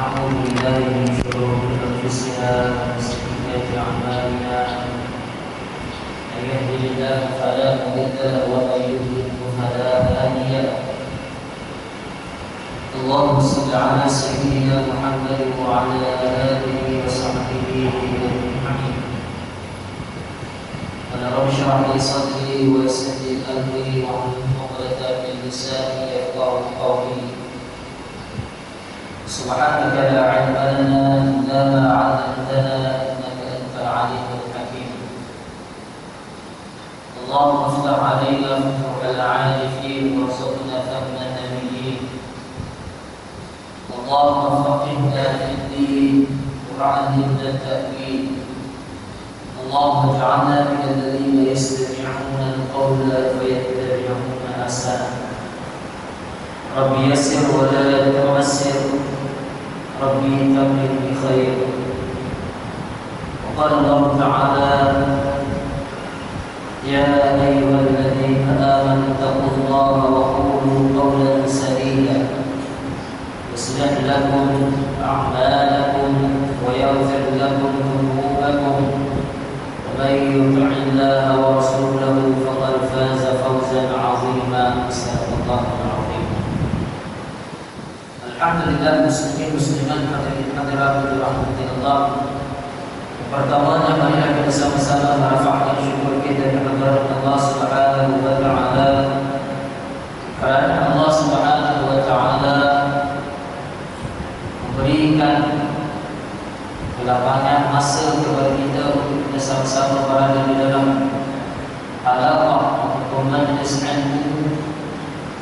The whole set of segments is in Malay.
ونعوذ بالله من شرور أنفسنا ومن سيئات أعمالنا من يهده الله فلا مضل له ومن يضلل فلا هادي له اللهم صل على سيدنا محمد وعلى آله وصحبه أجمعين رب اشرح لي صدري ويسر لي أمري واحلل عقدة من لساني يفقهوا قولي سبحانك لا علم لنا إلا ما علمتنا إنك أنت العليم الحكيم اللهم افتح علينا فتوح العارفين وارزقنا فهم النبيين اللهم فقهنا في الدين وعلمنا التأويل اللهم اجعلنا من الذين يستمعون القول فيتبعون أحسنه رب يسر ولا تعسر ربي تمن بخير وقال الله تعالى يا أيها الذين آمنوا اتقوا الله وقولوا قولا سديدا يصلح لكم أعمالكم ويغفر لكم ذنوبكم ومن يطع الله ورسوله فقد فاز فوزا عظيما صدق الله العظيم. Alhamdulillah muslimin muslimat hadirin hadirat dirahmati Allah. Pertamanya marilah kita sama-sama merafa'kan syukur kita kepada Allah Subhanahu wa taala. Karena Allah Subhanahu wa taala memberikan kelapangan masa kepada kita untuk kita sama-sama berada di dalam halaqah atau majlis ilmu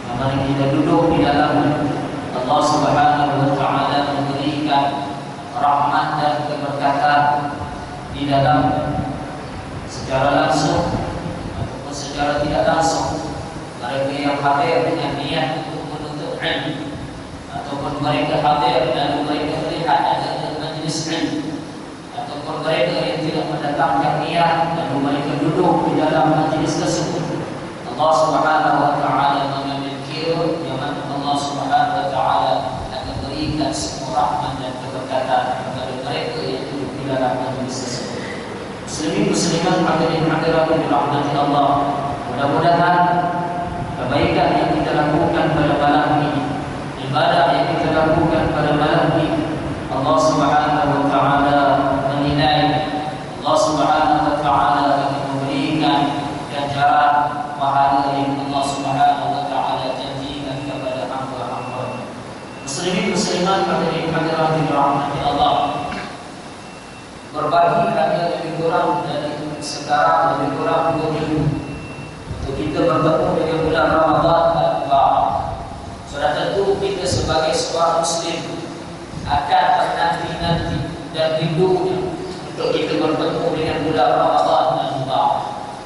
yang mana kita duduk di dalam Allah Subhanahu wa taala memberikan rahmat dan keberkatan di dalam secara langsung ataupun secara tidak langsung mereka yang hadir dengan niat untuk menuntut ilmu ataupun mereka hadir dan mereka melihat adanya majlis ilmu ataupun mereka yang tidak mendatangkan niat dan mereka duduk di dalam majlis tersebut Allah Subhanahu wa taala mengambil kira yang mana Allah Subhanahu wa taala akan berikan semua rahmat dan keberkatan kepada mereka yang duduk di dalam majlis tersebut. Muslimin muslimat hadirin hadirat yang dirahmati Allah, mudah-mudahan kebaikan yang kita lakukan pada malam ini, ibadah yang kita lakukan pada malam ini, Allah Subhanahu wa taala menilai, Allah Subhanahu wa taala akan memberikan ganjaran pahala yang Allah Subhanahu wa taala janjikan kepada hamba-hamba. Muslimin muslimat hadirin hadirat yang dirahmati Allah, berbagi hanya lebih kurang dari sekarang lebih kurang 2 minggu untuk kita bertemu dengan bulan Ramadan al-Mubarak. Sudah tentu kita sebagai seorang Muslim akan menanti-nanti dan rindunya untuk kita bertemu dengan bulan Ramadan al-Mubarak.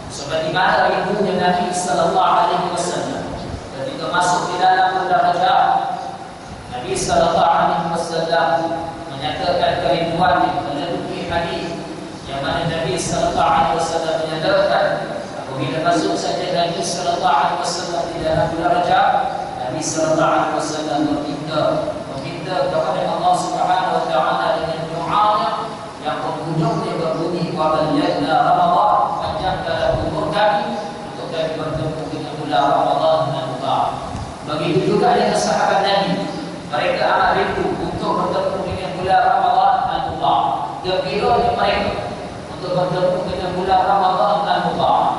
Seperti mana rindunya Nabi sallallahu alaihi wasallam ketika masuk di dalam bulan Rajab, Nabi sallallahu alaihi wasallam menyatakan kerinduannya melalui hadis yang mana Nabi sallallahu alaihi wasallam menyatakan apabila masuk saja Nabi sallallahu alaihi wasallam di dalam bulan Rajab, Nabi sallallahu alaihi wasallam meminta kepada Allah Subhanahu wa taala dengan doa yang penghujungnya berbunyi wa bayyana Ramadan, panjangkanlah umur kami untuk kami bertemu dengan bulan Ramadan dan Mubarak. Begitu juga dengan sahabat Nabi, mereka amat rindu untuk bertemu dengan bulan Ramadan dan Mubarak. Gembiranya mereka untuk bertemu dengan bulan Ramadan dan Mubarak.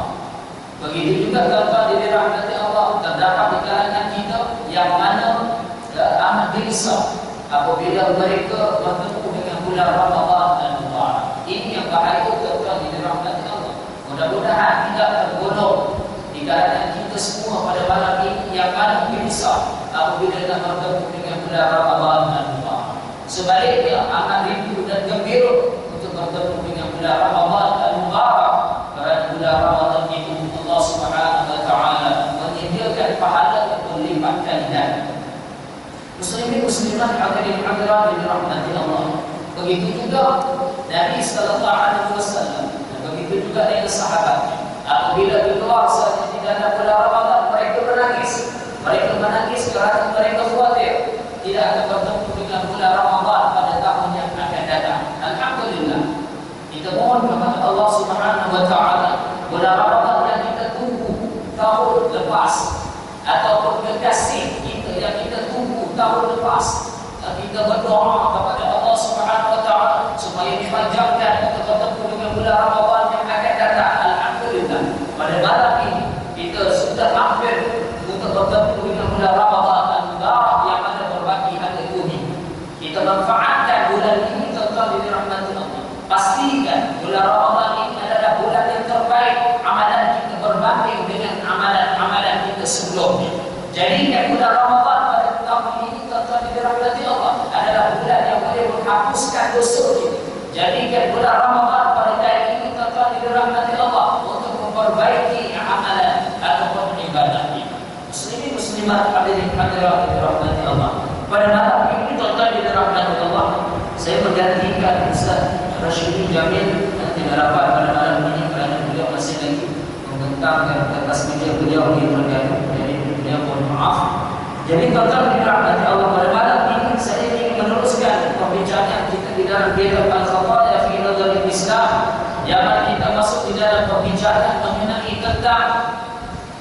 Begitu juga tuan-tuan dirahmati Allah, terdapat di kalangan kita yang mana amat gelisah apabila mereka bertemu dengan bulan Ramadan dan Mubarak. Ini yang bahaya tuan-tuan dirahmati Allah. Mudah-mudahan tidak tergolong di kalangan kita semua pada malam ini yang mana gelisah apabila nak bertemu dengan bulan Ramadan dan Mubarak. Sebaliknya amat rindu dan gembira untuk bertemu dengan bulan Ramadan dan Mubarak. Kerana bulan Ramadan itu Allah Subhanahu wa taala menyediakan pahala yang berlipat ganda. Muslimin muslimat hadirin hadirat yang dirahmati Allah. Begitu juga Nabi sallallahu alaihi wasallam dan begitu juga dengan sahabatnya. Apabila keluar saja di dalam bulan Ramadan, mereka menangis. Mereka menangis kerana mereka khawatir tidak akan bertemu dengan bulan Ramadan Allah Subhanahu wa taala, bulan Ramadan yang kita tunggu tahun lepas, ataupun kekasih kita yang kita tunggu tahun lepas, dan kita berdoa kepada Allah Subhanahu wa taala supaya dipanjangkan untuk bertemu dengan bulan Ramadan yang akan datang. Alhamdulillah, pada malam ini kita sudah hampir untuk bertemu dengan bulan Ramadan al-Mubarak yang ada berbagi hari bumi. Kita manfaatkan bulan ini tuan-tuan di rahmati Allah. Pastikan bulan Ramadan ini adalah bulan yang terbaik. Amalan kita berbanding dengan amalan-amalan kita sebelumnya. Jadikan bulan Ramadan pada tahun ini tuan-tuan di rahmati Allah adalah bulan yang boleh menghapuskan dosa kita. Jadikan bulan Ramadan pada tahun ini tuan-tuan di rahmati Allah untuk memperbaiki amalan ataupun ibadah kita. Muslimin muslimat hadirin hadirat di rahmati Allah. Pada malam ini tuan-tuan di rahmati Allah, saya menggantikan Ustaz Rashidi Jamil yang tidak dapat pada malam ini kerana beliau masih lagi membentangkan atas meja beliau di Terengganu. Jadi beliau mohon maaf. Jadi tuan-tuan di rahmati Allah, pada malam ini saya ingin meneruskan pembicaraan kita di dalam kitab Al-Khataya fi Nadhar Islam, yang kita masuk di dalam pembicaraan mengenai tentang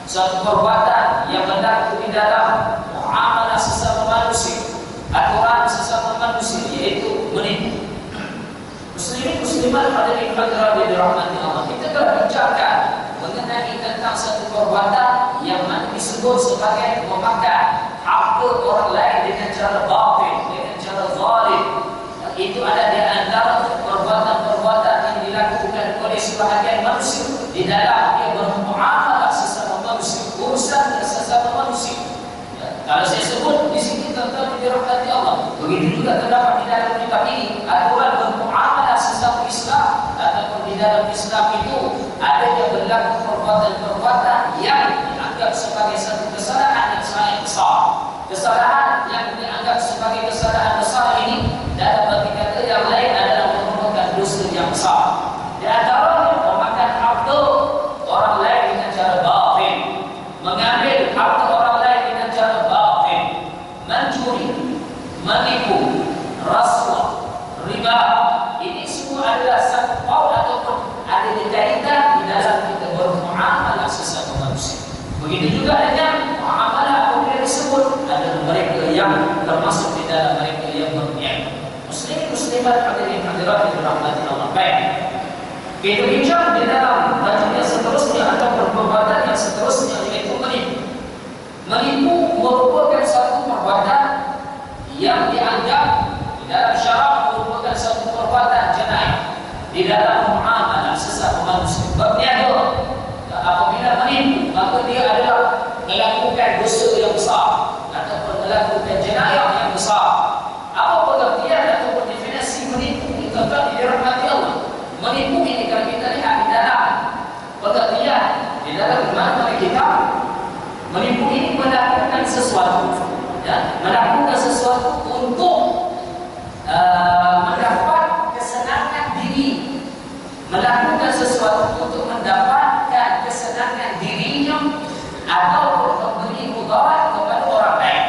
suatu perbuatan yang berlaku di dalam muamalah sesama manusia, aturan sesama manusia, yaitu menipu. Muslimin muslimat hadirin hadirat dirahmati Allah, kita telah bicarakan mengenai tentang satu perbuatan yang mana disebut sebagai memakan harta orang lain dengan cara batil, dengan cara zalim. Itu ada di antara perbuatan-perbuatan yang dilakukan oleh sebahagian manusia di dalam dia bermuamalah sesama manusia, urusan sesama manusia. Kalau saya sebut di sini tentang dirahmati Allah, begitu juga terdapat di dalam kitab ini aturan bermuamalah sesama Islam, ataupun di dalam Islam itu ada yang berlaku perbuatan-perbuatan yang dianggap sebagai satu kesalahan yang sangat besar. Kesalahan yang dianggap sebagai kesalahan besar ini dalam bagi kata yang lain adalah merupakan dosa yang besar. Di antaranya memakan harta orang lain dengan cara batil, mengambil harta orang lain dengan cara batil, mencuri, menipu, rasuah, riba. Ini semua adalah satu paul ataupun ada kaitan di dalam kita bermuamalah sesama manusia. Begitu juga dengan muamalah apabila disebut ada mereka yang termasuk di dalam mereka yang berniaga. Muslim muslimat hadirin hadirat dirahmati Allah. Baik, kita bincang di dalam bagian yang seterusnya atau perbuatan yang seterusnya, yaitu menipu. Menipu merupakan satu perbuatan yang dianggap di dalam syarak merupakan satu perbuatan jenayah di dalam muamalah sesama manusia. Berniaga, apabila menipu, maka dia adalah melakukan dosa yang besar ataupun melakukan jenayah yang besar. Apa pengertian ataupun definisi menipu ini tuan-tuan dirahmati Allah? Menipu ini kalau kita lihat di dalam pengertian di dalam mana kita, menipu ini melakukan sesuatu, ya, melakukan sesuatu untuk mendapat kesenangan diri, melakukan sesuatu untuk mendapatkan kesenangan dirinya atau memberi mudarat kepada orang lain.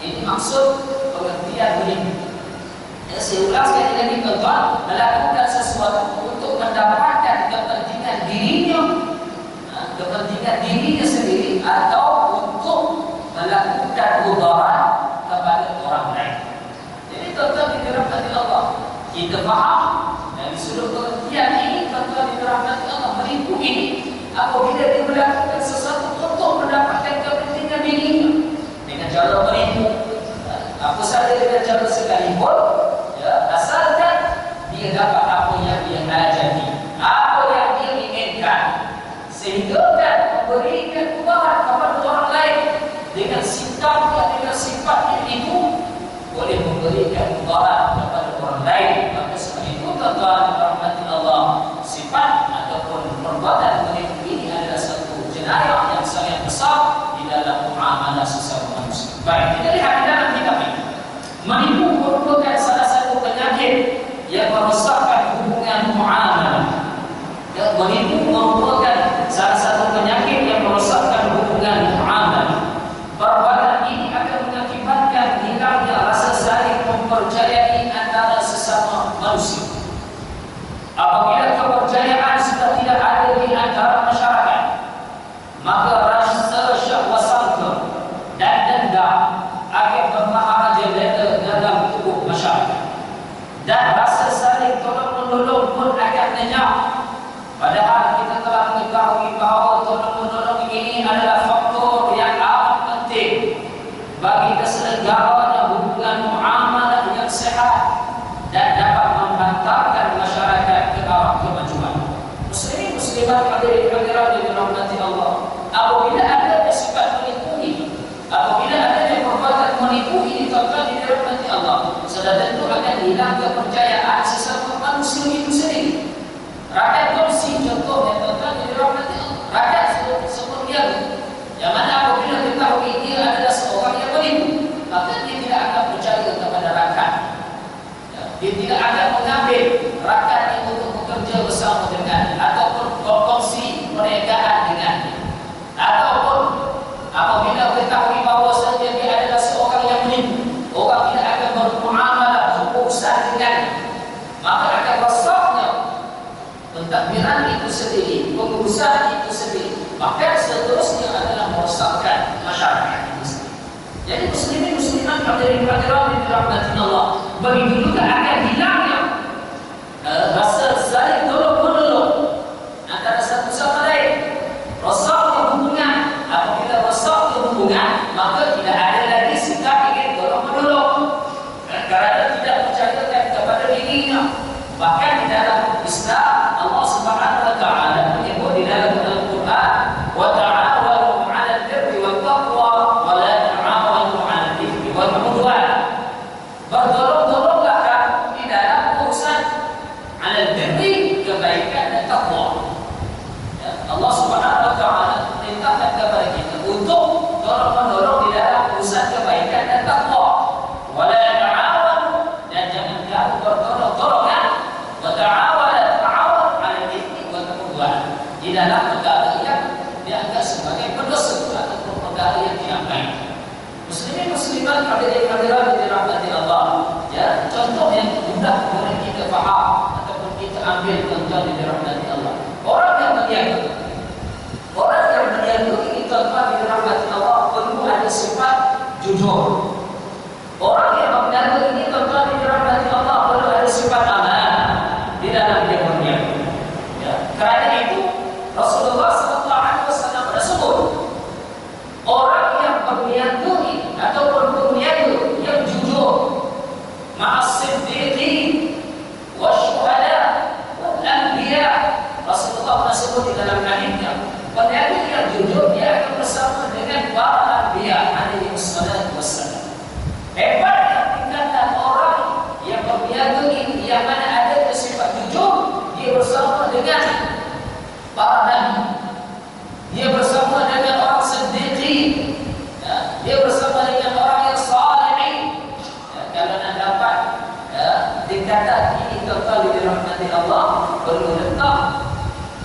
Ini maksud pengertian menipu. Ya, saya ulang sekali lagi tuan-tuan, melakukan sesuatu untuk mendapatkan kepentingan dirinya, kepentingan dirinya sendiri, atau untuk melakukan mudarat kepada orang lain. Jadi tuan-tuan dirahmati Allah, kita faham dari sudut pengertian ini tuan-tuan dirahmati Allah, menipu ini apabila dia melakukan sesuatu untuk mendapatkan kepentingan dirinya dengan cara menipu, apa saja dengan cara sekalipun, ya, asalkan dia dapat apa yang dia hajati, apa yang dia inginkan, sehingga kan memberikan mudarat kepada orang lain dengan sikapnya, dengan sifatnya itu boleh memberikan mudarat kepada orang lain. Maka sebab itu tuan-tuan dirahmati Allah, sifat ataupun perbuatan menipu ini adalah satu jenayah yang sangat besar di dalam muamalah sesama manusia. Baik, kita lihat di dalam kitab ini, menipu merupakan salah satu penyakit yang merosakkan hubungan muamalah. Ya, menipu merupakan salah satu penyakit yang merosakkan hubungan muamalah. Perbuatan ini akan mengakibatkan hilangnya rasa saling mempercayai antara sesama manusia. Apabila kepercayaan senyap. Padahal kita telah mengetahui bahawa tolong-menolong ini adalah faktor yang amat penting bagi keselenggaraan hubungan muamalah yang sehat dan dapat menghantarkan masyarakat ke arah kemajuan. Muslimin muslimat hadirin hadirat yang dirahmati Allah, apabila ada sifat menipu, apabila ada perbuatan menipu ini tuan-tuan yang dirahmati Allah, sudah tentu akan hilang kepercayaan sesama manusia itu sendiri. Rakyat kongsi contohnya tuan-tuan yang dirahmati Allah, rakyat seperti yang mana apabila diketahui dia adalah seorang yang menipu, maka dia tidak akan percaya kepada rakyat. Dia tidak akan mengambil rakyat ini untuk bekerja bersama dengan ataupun berkongsi perniagaan dengan, ataupun apabila diketahui bahawasanya dia adalah seorang yang menipu, orang tidak akan bermuamalah berurusan dengan, maka akan rosaknya pentadbiran itu sendiri, pengurusan itu sendiri, maka seterusnya adalah merosakkan masyarakat itu sendiri. Jadi muslimin muslimat hadirin hadirat yang dirahmati Allah, begitu juga akan hilangnya rasa saling tolong-menolong antara satu sama lain. Rosaknya hubungan, apabila rosaknya hubungan, maka tidak ada lagi sikap ingin tolong-menolong kerana tidak percaya kepada dirinya. Bahkan di dalam Islam Allah Subhanahu wa taala menyebut di dalam Al-Quran, wa ta'awanu 'alal birri wat taqwa wa la ta'awanu 'alal ithmi wal 'udwan. Bertolong-tolonglah kamu di dalam urusan 'alal birri, kebaikan dan takwa. Ya, Allah Subhanahu wa taala perintahkan kepada kita untuk tolong-menolong di dalam urusan kebaikan dan takwa. Wa la ta'awanu, dan jangan kamu bertolong-tolongan wa ta'awanu di dalam perkara yang dianggap sebagai berdosa ataupun perkara yang dianggap. Muslimin muslimat hadirin hadirat yang dirahmati Allah, ya, contoh yang mudah boleh kita faham ataupun kita ambil contoh yang dirahmati Allah. Orang yang berniaga, ini contoh yang dirahmati Allah perlu ada sifat jujur. Orang yang berniaga ini contoh yang dirahmati Allah perlu ada sifat amanah di dalam dia berniaga. Ya, kerana itu Rasulullah SAW bersebut, orang yang berniaga ataupun berniaga yang jujur, ma'as-siddiqin wasyuhada wal anbiya. Rasulullah bersebut di dalam hadisnya, berniaga yang jujur dia akan bersama dengan para anbiya alaihi wassalatu wassalam. Hebatnya tingkatan orang yang berniaga ini, yang mana ada sifat jujur, dia bersama dengan para nabi, dia bersama dengan orang siddiqin, ya, dia bersama dengan orang yang salihin. Ya, kalau nak dapat tingkatan ini total dirahmati Allah, perlu letak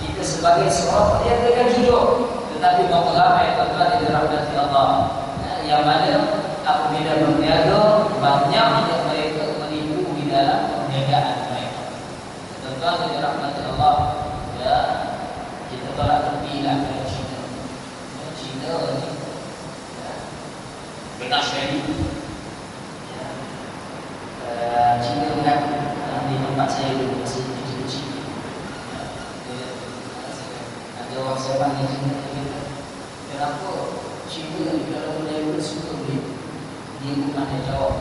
kita sebagai seorang yang dengan jujur. Tetapi berapa ramai total dirahmati Allah, ya, yang mana apabila berniaga banyak yang mereka menipu di dalam perniagaan mereka. Total dirahmati Allah, ya. Kita tolak terpilah dari China. China ni benar sekali. China mengaku di tempat saya dulu masih kecil-kecil. Ada orang sebab ni China kata, kenapa China ni kalau Melayu suka beli? Dia bukan dia jawab,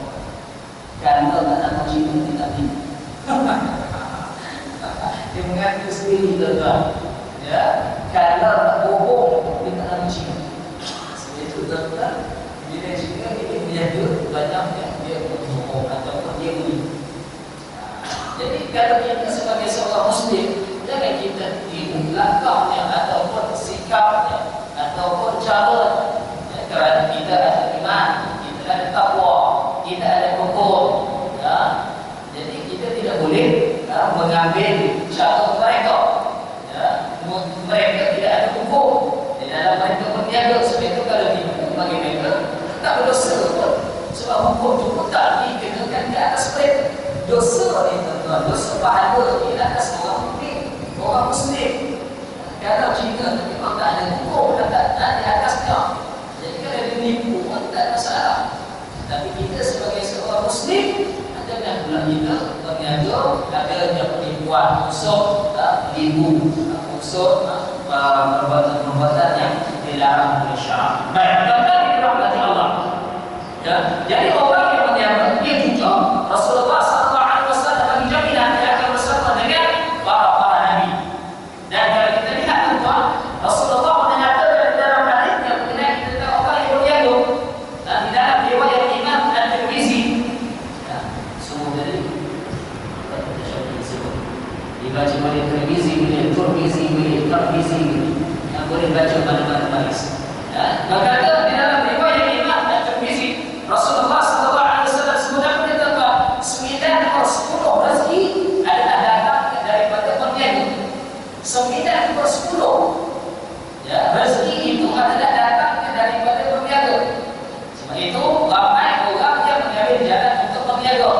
kerana tak tahu China dia tak beli. Dia mengaku sendiri tuan-tuan. Ya, kalau nak bohong dia tak nak Cina. Sebab itu tuan-tuan, bila Cina ini menjaga banyak yang dia bohong ataupun dia beli. Jadi kalau kita sebagai seorang Muslim, jangan kita tiru langkahnya ataupun sikapnya ataupun cara, ya, kerana kita ada iman, kita ada takwa, kita ada hukum, ya. Jadi kita tidak boleh mengambil cara mereka. Mereka tidak ada hukum di dalam mereka berniaga. Sebab itu kalau tipu bagi mereka tak berdosa pun, sebab hukum itu pun tak dikenakan di atas mereka. Dosa ni tuan-tuan, dosa pahala di atas orang Muslim. Kalau Cina memang tak ada hukum, tak ada di atasnya. Jadi kalau dia tipu pun tak ada masalah. Tapi kita sebagai seorang Muslim, jangan banyak pula kita berniaga adanya penipuan, unsur penipu, unsur perbuatan-perbuatan yang dilarang oleh syarak. Baik, tuan-tuan dirahmati Allah. Ya, jadi orang yang berniaga dia jujur. Rasulullah SAW bagi jaminan dia akan bersama dengan para nabi. Dan kalau kita lihat tuan, Rasulullah menyatakan dalam hadis yang mengenai tentang orang yang berniaga. Dan di dalam riwayat Imam At-Tirmizi, ya, semua tadi kita sebut dibaca oleh Tirmizi, oleh Tirmizi, oleh Tirmizi, yang boleh baca mana-mana baris. Ya, maka di dalam riwayat Imam At-Tirmizi, Rasulullah SAW sebutkan tentang 9/10 rezeki adalah datang daripada berniaga. 9/10, ya, rezeki itu adalah datang daripada berniaga. Sebab itu ramai orang yang mengambil jalan untuk berniaga.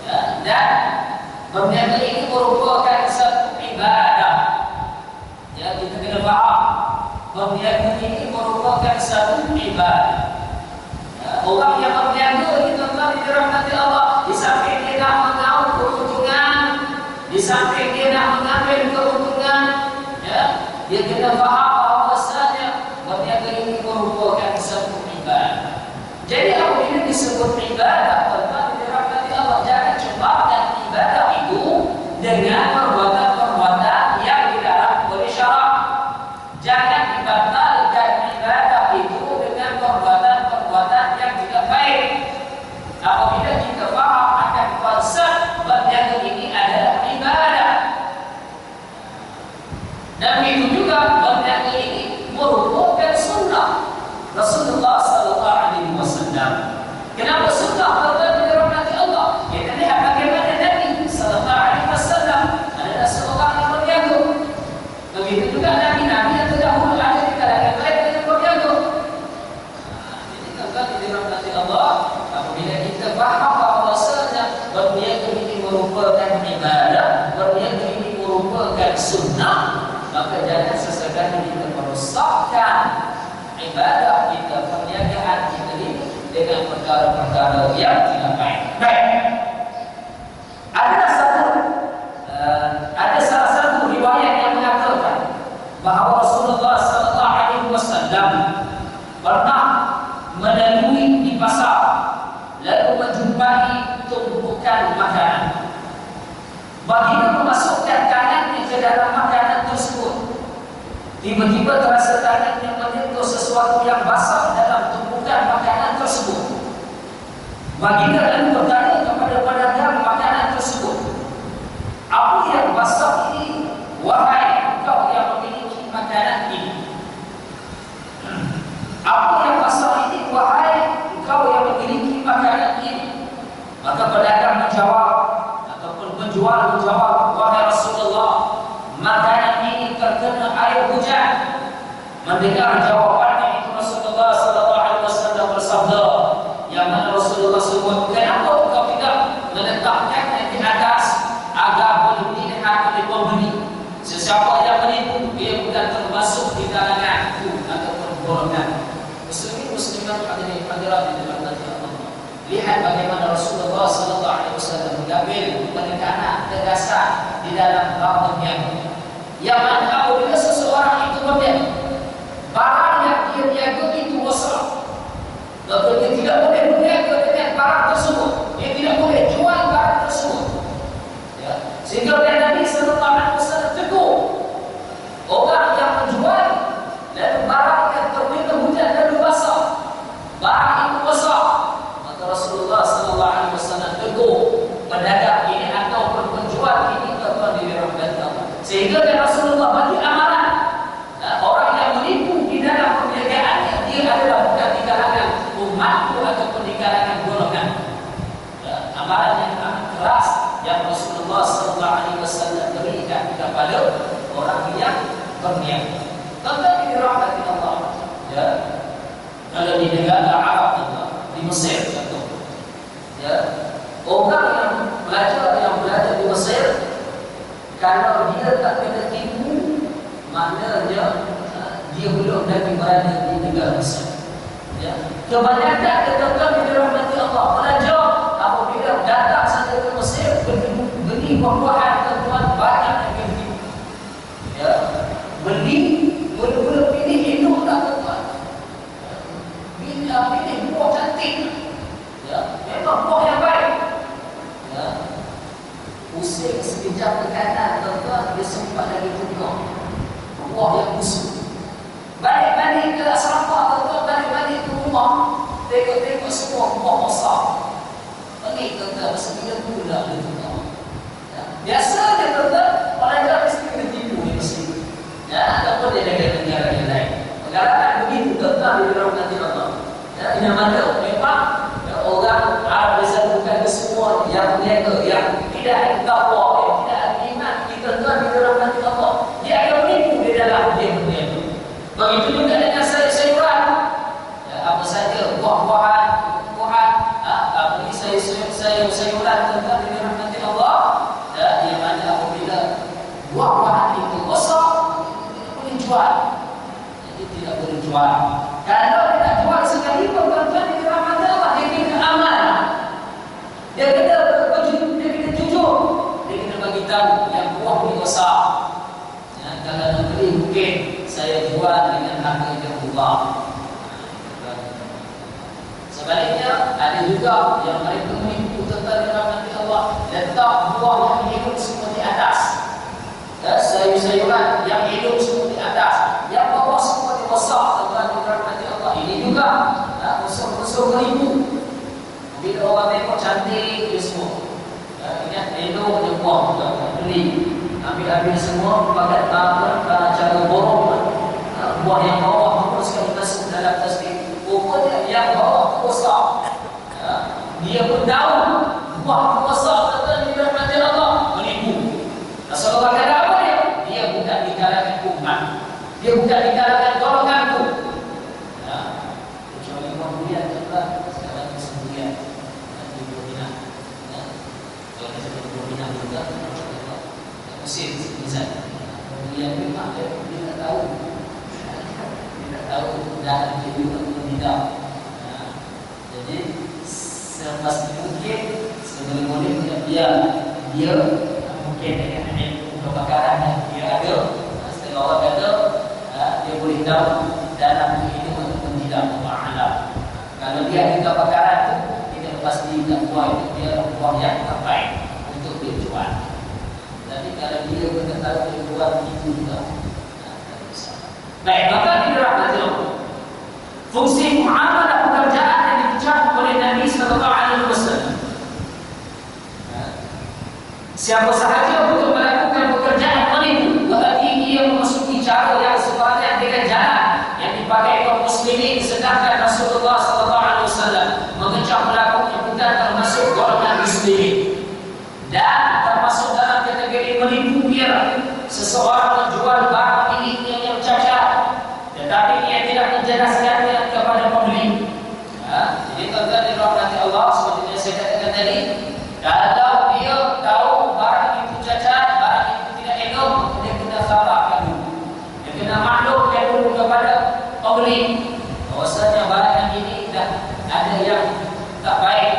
Ya, dan berniaga ini merupakan satu ibadah. Ya, kita kena faham, berniaga ini merupakan satu ibadah. Orang yang berniaga ini tuan-tuan dirahmati Allah, di samping dia nak mengaut keuntungan, di samping dia nak mengambil keuntungan, ya, dia kena faham bahawasanya berniaga ini merupakan satu ibadah. Jadi apabila disebut ibadah, tuan-tuan dirahmati Allah, jangan cembarkan ibadah itu dengan perbuatan-perbuatan yang dilarang oleh syarak. Jangan dibatalkan ibadah itu dengan perbuatan-perbuatan yang tidak baik. Apabila kita faham akan konsep berniaga ini adalah ibadah, dan begitu juga berniaga ini merupakan sunnah Rasulullah SAW. Kenapa sunnah? Tuan-tuan dirahmati Allah, kita lihat bagaimana Nabi SAW adalah seorang yang berniaga. Begitu juga Nabi-Nabi yang terdahulu ada di kalangan mereka yang berniaga. Jadi tuan-tuan dirahmati Allah, apabila kita faham bahawasanya berniaga ini merupakan ibadah, berniaga ini merupakan sunnah, maka jangan sesekali kita merosakkan ibadah kita, perniagaan kita ini dengan perkara-perkara yang tidak baik. Baik. Ada salah satu riwayat yang mengatakan bahawa Rasulullah SAW pernah melalui di pasar lalu menjumpai tumpukan makanan. Baginda memasukkan tangannya ke dalam makanan tersebut. Tiba-tiba terasa tangannya menyentuh sesuatu yang basah dalam tumpukan makanan tersebut. Baginda lalu bertanya kepada pedagang makanan tersebut, "Apa yang basah ini, wahai engkau yang memiliki makanan ini? Apa yang basah ini, wahai engkau yang memiliki makanan ini?" Maka pedagang menjawab, ataupun penjual menjawab, "Wahai Rasulullah, makanan ini terkena air hujan." Mendengar jawabannya itu, Rasulullah SAW bersabda, yang mana Rasulullah sebut, "Kenapa engkau tidak meletakkannya di atas agar boleh dilihat oleh pembeli? Sesiapa yang menipu, dia bukan termasuk di kalanganku ataupun golongan." Muslimin muslimat hadirat di dalam Allah, lihat bagaimana Rasulullah SAW mengambil penekanan tegasan di dalam bab berniaga. Yang mana apabila seseorang itu berniaga, barang yang dia niaga itu besar, maka dia tidak boleh berniaga dengan barang tersebut, dia tidak boleh jual barang tersebut, ya. Sehingga Nabi SAW tegur orang yang menjual lalu barang yang terkena hujan lalu basah, barang itu besar, maka Rasulullah SAW tegur pedagang ini atau penjual ini, tuan-tuan dirahmati Allah. Sehingga Rasulullah bagi amaran, orang yang menipu di dalam perniagaannya, dia adalah bukan di kalangan umatku ataupun di kalangan golongan. Amaran yang amat keras yang Rasulullah SAW berikan kepada orang yang berniaga. Tuan-tuan dirahmati Allah, ya. Kalau di negara Arab, di Mesir contoh, ya, orang yang belajar di Mesir, kalau dia tak kena tipu, maknanya dia belum lagi berada di negara Mesir. Ya. Kebanyakan tuan-tuan dirahmati Allah, pelajar apabila datang Sejak ke kanan, tuan-tuan, dia sempat lagi tengok buah yang busuk. Balik-balik ke asrama, tuan-tuan, balik-balik ke rumah, tengok-tengok semua buah besar. Bagi tuan-tuan, masa 3 bulan dia tengok. Biasa dia tuan-tuan, orang Arab mesti kena tipu ni mesti. Ataupun dia ada negara yang lain. Perkataan begitu tuan-tuan di dalam nanti Allah. Ini mana memang orang Arab disebutkan ke semua yang berniaga, yang tidak takwa, yang tidak iman, kita tuan di dalam nanti Allah. Dia akan menipu di dalam dia berniaga. Begitu juga dengan sayur-sayuran. Apa saja buah-buahan, apa ni sayur-sayuran tuan-tuan di dalam nanti Allah. Yang mana apabila buah-buahan itu besar, tidak boleh jual. Jadi tidak boleh jual. Kalau tidak jual sekali pun tuan-tuan di dalam nanti Allah, dia kena amal. Dia kena jujur. Dia kena bagi tahu yang buah ni besar. Kalau nak beli mungkin saya jual dengan harga yang murah. Sebaliknya ada juga yang mereka menipu tentang rahmat Allah, letak buah yang hidup semua di atas. Sayur-sayuran yang hidup semua di atas, yang bawah semua dibesar tentang rahmat Allah. Ini juga musuh-musuh menipu. Bila orang tengok cantik dia semua. Ingat elok dia buah juga beli. Ambil semua pakai cara borong. Buah yang bawah terus sekali masuk dalam tasbih. Pokoknya yang bawah besar. Dia pun tahu buah besar tentang di rahmat Allah, menipu. Rasulullah kata apa dia? Dia bukan di kalangan umat. Dia bukan di kalangan golonganku. Kecuali kemudian juga sekarang kemudian di Madinah. Kalau kita di Madinah juga musim misalnya. Kemudian memang dia tak tahu. Dia tak tahu dan dia juga tidak. Jadi selepas mungkin sebelum dia mungkin dengan kebakaran yang dia ada, setengah orang kata dia boleh tahu dalam hidup ataupun tidak. Kalau dia ada kebakaran tu, kita pasti tak buah itu dia buah yang terbaik untuk dia jual. Tapi kalau dia betul tahu dia buat itu juga. Baik, maka dirahmati Allah. Fungsi muamalah pekerjaan yang dicap oleh Nabi sallallahu alaihi wasallam. Siapa sahaja untuk melakukan pekerjaan menipu, berarti ia memasuki cara yang sebenarnya dengan jalan yang dipakai kaum muslimin, sedangkan Rasulullah sallallahu alaihi wasallam mengecam pelakunya bukan termasuk golongan muslimin. Dan termasuk dalam kategori menipu ialah seseorang menjual barang miliknya yang cacat, tetapi ia tidak menjelaskannya kepada pembeli. Jadi tuan-tuan dirahmati Allah, seperti yang saya katakan tadi, kalau dia tahu barang itu cacat, barang itu tidak elok, dia kena sabarkan dulu. Dia kena maklumkan dulu kepada pembeli bahwasanya barang yang ini dah ada yang tak baik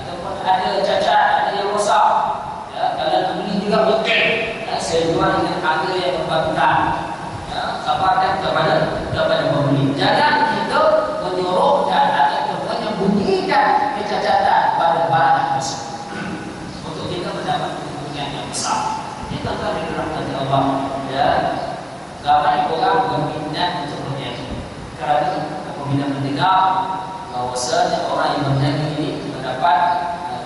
ataupun ada cacat, ada yang rosak. Kalau nak beli juga betul, saya jual dengan harga yang berbatutan. Sabarkan kepada pembeli. Jangan kita menyuruhkan ataupun menyembunyikan kecacatan pada barang yang besar untuk kita mendapat keuntungan yang besar. Ini tuan-tuan dirahmati Allah. Ramai orang berminat untuk berniaga kerana apabila mendengar bahawasanya orang yang berniaga ini mendapat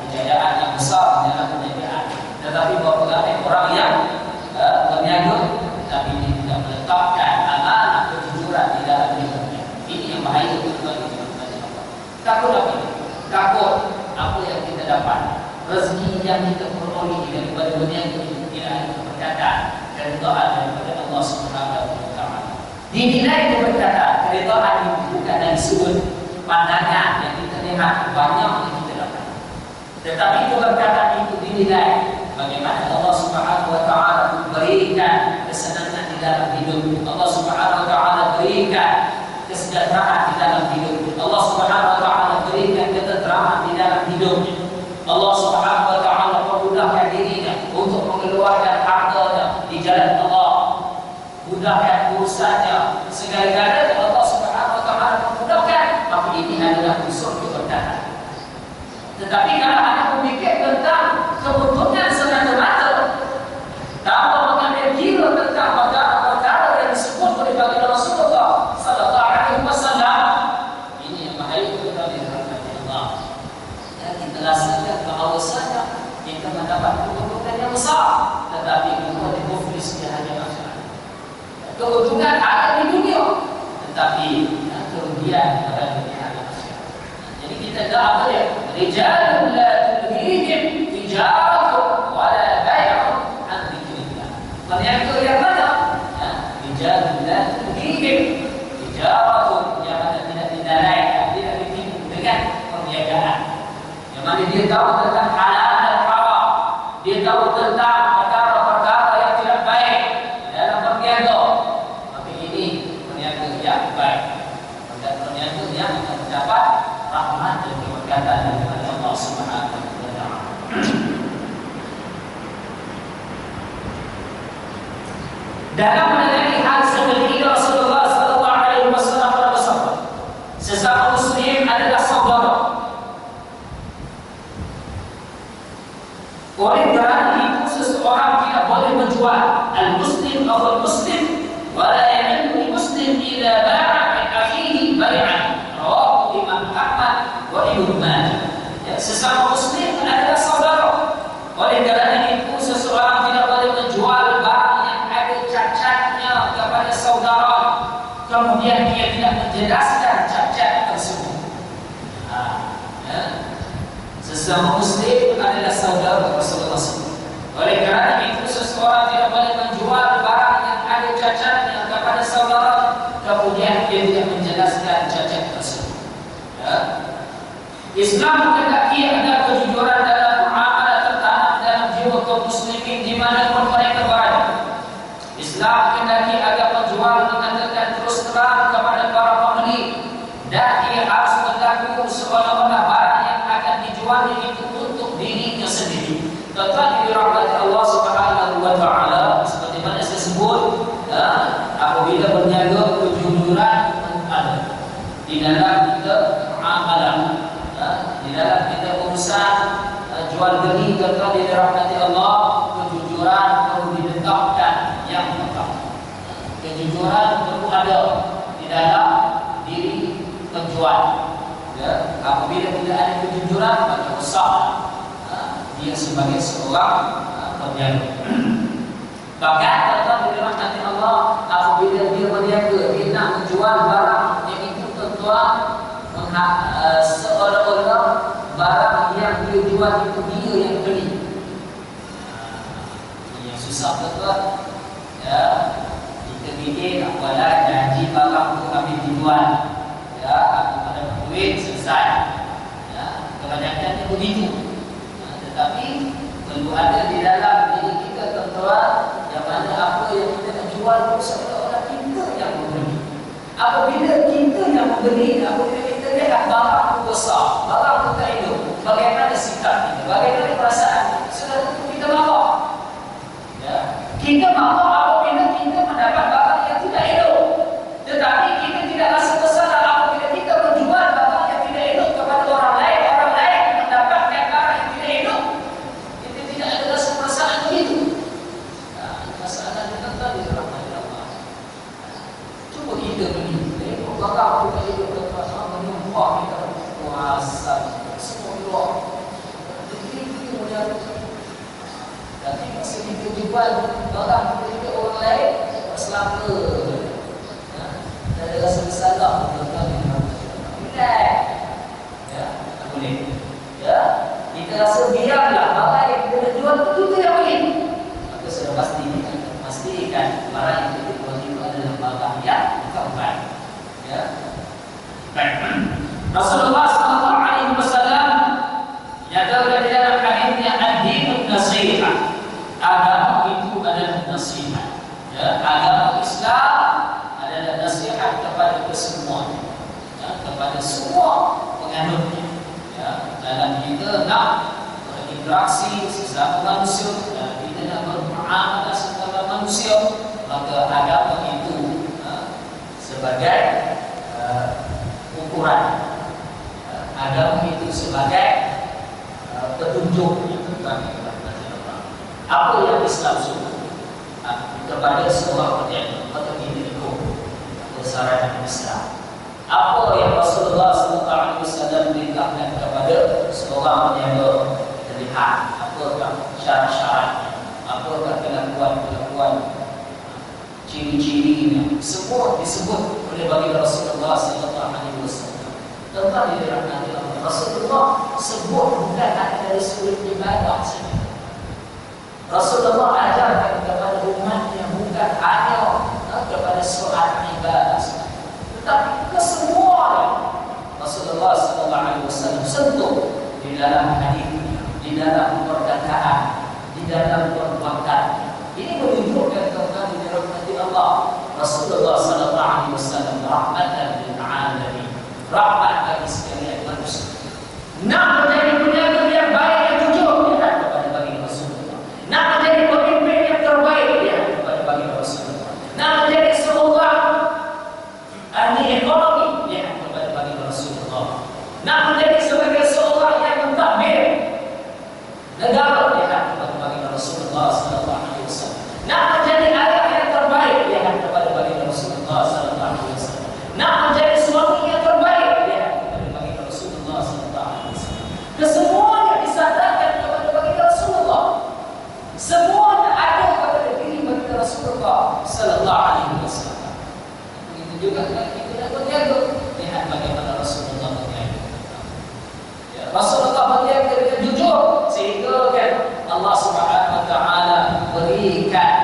kejayaan yang besar dalam perniagaan. Tetapi beberapa ramai orang yang berniaga tapi ini tidak meletakkan amanah kejujuran di dalam dirinya. Ini yang bahaya tuan-tuan dirahmati Allah. Takut apa ini? Takut apa yang kita dapat, rezeki yang kita peroleh daripada berniaga ini tidak ada keberkatan dan doa daripada Allah Subhanahu wa taala. Dinilai keberkatan, keridhaan itu bukan dari sudut pandangan yang kita lihat banyak yang kita dapat. Tetapi keberkatan itu dinilai bagaimana Allah Subhanahu wa taala berikan kesenangan di dalam hidup. Allah Subhanahu wa taala berikan kesejahteraan di dalam hidup. Allah Subhanahu wa taala berikan ketenteraman di dalam hidup. Allah Subhanahu wa taala memudahkan dirinya untuk mengeluarkan hartanya di jalan Allah. Mudahkan urusannya. Segala-galanya Allah Subhanahu wa taala memudahkan, maka ini adalah unsur keberkatan. Tetapi kalau anda memikir tentang keuntungan semata-mata, tetapi kerugian pada dunia akhirat. Jadi kita dah apa dia? Rijalun la tulhihim tijaratun wala bai'un an dzikrillah. Peniaga yang mana? Rijalun la tulhihim tijaratun, yang mana tidak dinalaikan, tidak ditipu dengan perniagaan. Yang mana dia tahu tentang halal dan haram, dia tahu tentang perkara-perkara yang tidak baik dalam berniaga. Tapi ini peniaga yang baik, dan peniaga yang akan mendapat rahmat dan keberkatan daripada Allah Subhanahu wa taala. Dalam mengenai hal seperti ini, Rasulullah sallallahu alaihi wasallam bersabda, sesama muslim adalah saudara. Oleh kerana itu seseorang tidak boleh menjual al-muslim atau al-muslim wala yahillu muslim idza ba'a min akhihi bai'an. Rawahu Imam Ahmad wa Ibnu Majah. Ya, sesama muslim adalah saudara. Oleh kerana itu seseorang tidak boleh menjual barang yang ada cacatnya kepada saudara, kemudian dia tidak menjelaskan cacat tersebut. Sesama muslim adalah saudara Rasulullah SAW. Oleh kerana itu seseorang tidak boleh menjual barang yang ada cacatnya kepada saudara, kemudian dia tidak menjelaskan cacat tersebut. Islam menghendaki ada kejujuran dalam muamalah tertanam dalam jiwa kaum muslimin di mana pun mereka berada. Islam menghendaki agar penjual mengatakan terus terang kepada para pembeli, dan ia harus mengaku seolah-olah barang yang akan dijualnya itu untuk dirinya sendiri. Tetapi dirahmati Allah Subhanahu wa taala, seperti mana saya sebut, apabila berniaga kejujuran ada di dalam kita muamalah, di dalam kita urusan jual beli, tetapi dirahmati Allah, kejujuran perlu diletakkan yang tetap. Kejujuran perlu ada di dalam diri penjual. Ya, apabila tidak ada kejujuran, maka rosak dia sebagai seorang peniaga. Bahkan tetap dirahmati Allah, apabila dia berniaga, dia nak menjual barang yang itu tuan-tuan seolah-olah barang yang dia jual itu dia yang beli. Yang susah tuan-tuan. Ya, kita fikir apalah janji barang itu kami dijual. Ya, aku pada duit selesai. Ya, kebanyakannya begitu. Tetapi perlu ada di dalam diri kita tuan-tuan, yang mana apa yang kita nak jual pun seolah-olah kita yang membeli. Apabila kita yang membeli, apabila kita lihat barang itu besar, barang itu tak hidup, bagaimana sikap kita, bagaimana perasaan kita, sudah tentu kita marah. Ya, kita marah apabila kita mendapat barang yang tidak hidup. Tetapi kita tidak rasa bersalah apabila kita menjual barang yang tidak hidup kepada orang lain mendapatkan barang yang tidak hidup. Kita tidak ada rasa perasaan begitu. Masalah kita tadi rahmat Allah. Cuba kita beli, tengok barang itu tak hidup, menyumpah kita puasa semua luar. Jadi kita boleh. Tapi masa kita jual barang kita orang lain, selama tak ada rasa bersalah, relax. Ya, tak boleh. Ya, kita rasa biarlah barang yang kita jual itu kita yang beli. Maka sudah pasti kita pastikan barang yang kita jual itu adalah barang yang terbaik. Ya, baik. Rasulullah sallallahu alaihi wasallam nyatakan di dalam hadisnya, ad-dinun nasihat. Agama itu adalah nasihat. Ya, agama Islam adalah nasihat kepada kesemuanya, ya, kepada semua penganutnya. Ya, dalam kita nak berinteraksi sesama manusia, dalam kita nak bermuamalah sesama manusia, maka agama itu sebagai ukuran. Agama itu sebagai petunjuk apa yang Islam suruh kepada seorang peniaga, maka kita ikut saran Islam. Apa yang Rasulullah SAW perintahkan kepada seorang peniaga, terlihat apakah syarat-syaratnya, apakah kelakuan-kelakuan, ciri-cirinya, semua disebut oleh baginda Rasulullah sallallahu alaihi wasallam. Tentang dirahmati Allah, Rasulullah sebut bukan hanya dari sudut ibadah saja. Rasulullah ajarkan kepada umatnya bukan hanya kepada soal ibadah saja, tetapi kesemuanya Rasulullah sallallahu alaihi wasallam sentuh di dalam hadisnya, di dalam perkataan, di dalam perbuatan. Ini menunjukkan tentang dirahmati Allah. Rasulullah sallallahu alaihi wasallam rahmatan lil alamin, rahmat bagi sekalian manusia. Nak menjadi penjaga yang baik yang jujur, lihat kepada baginda Rasulullah. Nak menjadi pemimpin yang terbaik, lihat kepada baginda Rasulullah. Nak menjadi seorang ahli ekonomi, lihat kepada baginda Rasulullah. Nak menjadi sebagai seorang yang mentadbir negara, lihat kepada baginda Rasulullah sallallahu alaihi wasallam. Nak menjadi ayah yang terbaik, lihat kepada baginda Rasulullah sallallahu alaihi wasallam. Nak menjadi suami yang terbaik, lihat kepada baginda Rasulullah sallallahu alaihi wasallam. Kesemuanya disandarkan kepada baginda Rasulullah. Semuanya ada pada diri baginda Rasulullah sallallahu alaihi wasallam. Begitu juga kita nak berniaga, lihat bagaimana Rasulullah berniaga. Rasulullah berniaga dengan jujur sehingga kan Allah Subhanahu wa taala berikan